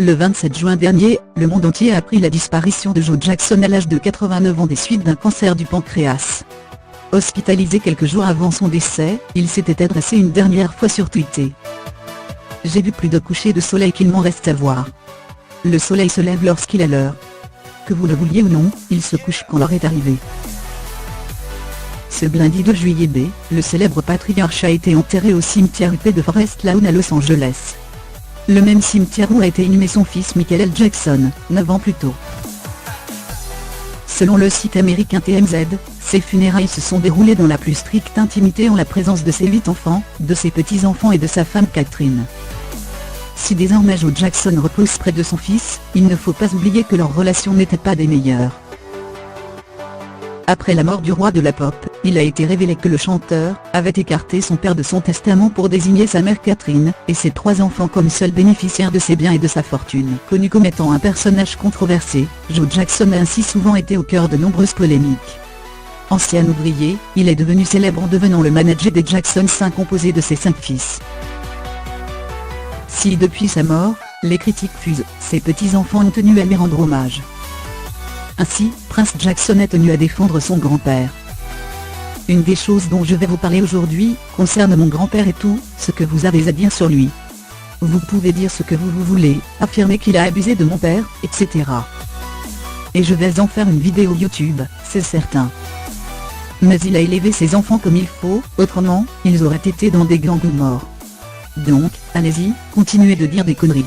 Le 27 juin dernier, le monde entier a appris la disparition de Joe Jackson à l'âge de 89 ans des suites d'un cancer du pancréas. Hospitalisé quelques jours avant son décès, il s'était adressé une dernière fois sur Twitter. « J'ai vu plus de couchers de soleil qu'il m'en reste à voir. Le soleil se lève lorsqu'il est l'heure. Que vous le vouliez ou non, il se couche quand l'heure est arrivée. » Ce lundi 2 juillet b, le célèbre patriarche a été enterré au cimetière UP de Forest Lawn à Los Angeles. Le même cimetière où a été inhumé son fils Michael L. Jackson, 9 ans plus tôt. Selon le site américain TMZ, ses funérailles se sont déroulées dans la plus stricte intimité en la présence de ses 8 enfants, de ses petits-enfants et de sa femme Catherine. Si désormais Joe Jackson repose près de son fils, il ne faut pas oublier que leur relation n'était pas des meilleures. Après la mort du roi de la pop, il a été révélé que le chanteur avait écarté son père de son testament pour désigner sa mère Catherine et ses 3 enfants comme seuls bénéficiaires de ses biens et de sa fortune. Connu comme étant un personnage controversé, Joe Jackson a ainsi souvent été au cœur de nombreuses polémiques. Ancien ouvrier, il est devenu célèbre en devenant le manager des Jackson 5 composé de ses 5 fils. Si depuis sa mort, les critiques fusent, ses petits-enfants ont tenu à lui rendre hommage. Ainsi, Prince Jackson est tenu à défendre son grand-père. Une des choses dont je vais vous parler aujourd'hui, concerne mon grand-père et tout ce que vous avez à dire sur lui. Vous pouvez dire ce que vous voulez, affirmer qu'il a abusé de mon père, etc. Et je vais en faire une vidéo YouTube, c'est certain. Mais il a élevé ses enfants comme il faut, autrement, ils auraient été dans des gangs morts. Donc, allez-y, continuez de dire des conneries.